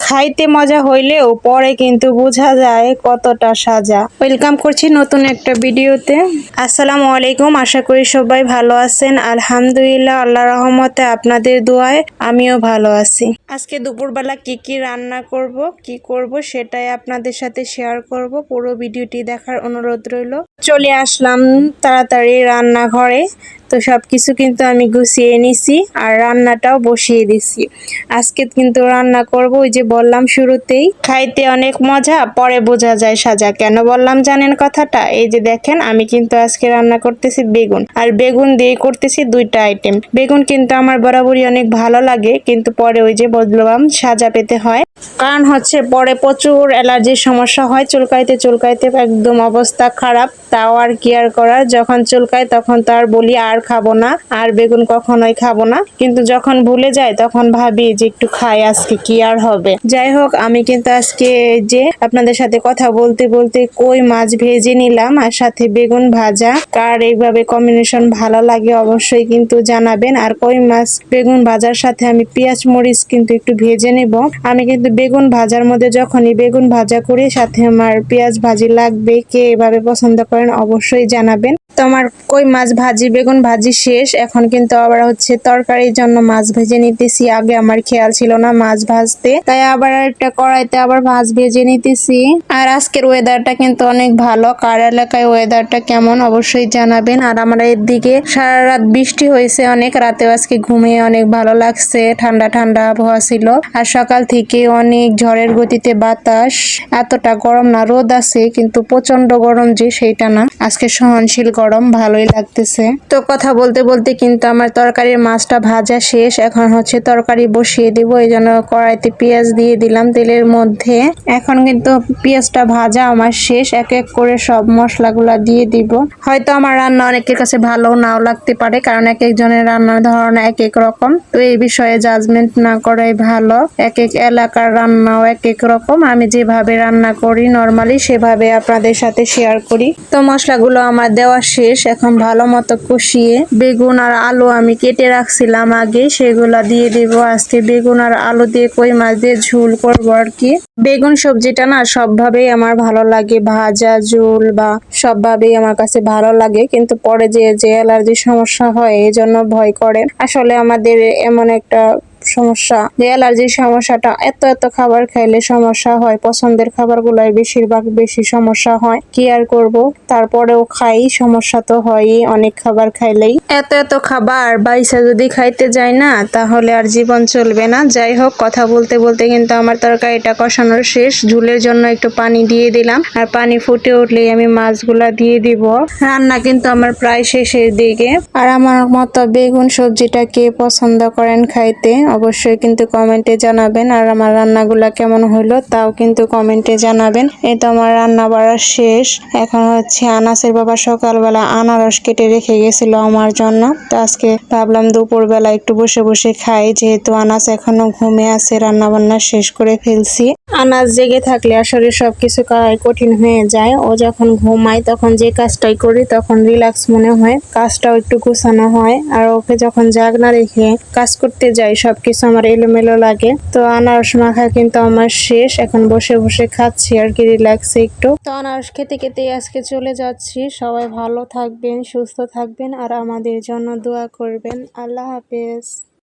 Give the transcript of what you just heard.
খাইতে মজা হইলেও পরে কিন্তু বোঝা যায় কতটা সাজা। ওয়েলকাম করছি নতুন একটা ভিডিওতে। আসসালামু আলাইকুম, আশা করি সবাই ভালো আছেন। আলহামদুলিল্লাহ, আল্লাহর রহমতে আপনাদের দোয়ায় আমিও ভালো আছি। আজকে দুপুরবেলা কি রান্না করব সেটাই আপনাদের সাথে শেয়ার করব। পুরো ভিডিওটি দেখার অনুরোধ রইল। চলে আসলাম তাড়াতাড়ি রান্নাঘরে। তো সবকিছু কিন্তু আমি গুছিয়ে নিছি আর রান্নাটাও বসিয়ে দিছি। আজকে কিন্তু রান্না করব, ওই যে বললাম শুরুতেই, খাইতে অনেক মজা পরে বোঝা যায় সাজা। কেন বললাম জানেন কথাটা? এই যে দেখেন, আমি কিন্তু আজকে রান্না করতেছি বেগুন, আর বেগুন দিয়ে করতেছি দুইটা আইটেম। বেগুন কিন্তু আমার বরাবরই অনেক ভালো লাগে, কিন্তু পরে ওই যে বললাম সাজা পেতে হয়। কারণ হচ্ছে পরে প্রচুর অ্যালার্জির সমস্যা হয়, চুলকাইতে একদম অবস্থা খারাপ। তাও আর কি আর করার, যখন চুলকায় তখন তো আর বলি আর খাবো না, আর বেগুন কখনোই খাবো না। কিন্তু যখন ভুলে যায় তখন ভাবি যে একটু খাই, আজকে কি আর হবে। যাই হোক, আমি কিন্তু আজকে যে আপনাদের সাথে কথা বলতে বলতে কই মাছ ভেজে নিলাম, আর সাথে বেগুন ভাজা। কার এইভাবে কম্বিনেশন ভালো লাগে অবশ্যই কিন্তু জানাবেন। আর কই মাছ বেগুন ভাজার সাথে আমি পেঁয়াজ মরিচ কিন্তু একটু ভেজে নেব। আমি কিন্তু বেগুন ভাজার মধ্যে যখনই বেগুন ভাজা করি, সাথে আমার পেঁয়াজ ভাজি লাগবে। কে এভাবে পছন্দ করেন অবশ্যই জানাবেন। তো আমার কই মাছ ভাজি বেগুন ভাজি শেষ। এখন কিন্তু আবার হচ্ছে তরকারির জন্য মাছ ভেজে নিতেছি। আগে আমার খেয়াল ছিল না মাছ ভাজতে, তাই আবার একটা কড়াইতে আবার মাছ ভেজে নিতেছি। আর আজকের ওয়েদারটা কিন্তু অনেক ভালো। কার এলাকায় ওয়েদারটা কেমন অবশ্যই জানাবেন। আর আমার এদিকে সারা রাত বৃষ্টি হয়েছে অনেক, রাতেও আজকে ঘুমিয়ে অনেক ভালো লাগছে। ঠান্ডা ঠান্ডা আবহাওয়া ছিল, আর সকাল থেকে অনেক ঝড়ের গতিতে বাতাস। এতটা গরম না, রোদ আছে কিন্তু প্রচন্ড গরম যে সেইটা না, আজকে সহনশীল গরম, ভালোই লাগতেছে। তো কথা বলতে বলতে কিন্তু আমার তরকারির মাছটা ভাজা শেষ। এখন হচ্ছে তরকারি বসিয়ে দিব, এই জন্য কড়াইতে পেঁয়াজ দিয়ে দিলাম তেলের মধ্যে। এখন কিন্তু পেঁয়াজটা ভাজা আমার শেষ, এক এক করে সব মশলাগুলা দিয়ে দিব। হয়তো আমার রান্না অনেকের কাছে ভালো নাও লাগতে পারে, কারণ এক একজনের রান্নার ধরন এক এক রকম। তো এই বিষয়ে জাজমেন্ট না করাই ভালো। এক এক এলাকার রান্নাও এক এক রকম। আমি যেভাবে রান্না করি নরমালি সেভাবে আপনাদের সাথে শেয়ার করি। তো মশলাগুলো আমার দেওয়া শেষ। এখন ভালো মতো কষিয়ে বেগুন আর আলু আমি কেটে রাখছিলাম আগে, সেগুলা দিয়ে দিব। আজকে বেগুন আর আলু দিয়ে কই মাছ দিয়ে ঝোল করবো আর কি। বেগুন সবজিটা না সবভাবেই আমার ভালো লাগে, ভাজা ঝোল বা সবভাবেই আমার কাছে ভালো লাগে। কিন্তু পরে যে অ্যালার্জির সমস্যা হয় এই জন্য ভয় করে। আসলে আমাদের এমন একটা সমস্যা যে অ্যালার্জির সমস্যাটা, এত খাবার খাইলে সমস্যা হয়। পছন্দের খাবারগুলাই বেশিরভাগ বেশি সমস্যা হয়। কি আর করব, তারপরেও খাই, সমস্যা তো হয়ই অনেক খাবার খাইলেই। এত খাবার বাইসা যদি খাইতে যাই না, তাহলে আর জীবন চলবে না। যাই হোক, কথা বলতে বলতে কিন্তু আমার তরকারিটা কষানোর শেষ। ঝুলের জন্য একটু পানি দিয়ে দিলাম, আর পানি ফুটে উঠলেই আমি মাছগুলা দিয়ে দিব। রান্না কিন্তু আমার প্রায় শেষের দিকে। আর আমার মতো বেগুন সবজিটা কে পছন্দ করেন খাইতে অবশ্যই কিন্তু কমেন্টে জানাবেন। আর আমার রান্নাগুলা কেমন হলো তাও কিন্তু কমেন্টে জানাবেন। এই তো আমার রান্না বাড়া শেষ। এখন হচ্ছে আনাসের বাবা সকালবেলা আনারস কেটে রেখে গেছিল আমার জন্য। তো আজকে ভাবলাম দুপুরবেলা একটু বসে বসে খাই, যেহেতু আনাস এখনো ঘুমে আছে। রান্না বান্না শেষ করে ফেলছি। আনাস জেগে থাকলে আসলে সবকিছু করাই কঠিন হয়ে যায়। ও যখন ঘুমায় তখন যে কাজটাই করি তখন রিল্যাক্স মনে হয়, কাজটাও একটু গুছানো হয়। আর ওকে যখন জাগনা রেখে কাজ করতে যাই সবকিছু আমার এলোমেলো লাগে। তো আনারস মাখা কিন্তু আমার শেষ। এখন বসে বসে খাচ্ছি আর কি, রিল্যাক্সে একটু। তো আনারস খেতে খেতে আজকে চলে যাচ্ছি। সবাই ভালো থাকবেন, সুস্থ থাকবেন, আর আমাদের জন্য দোয়া করবেন। আল্লাহ হাফেজ।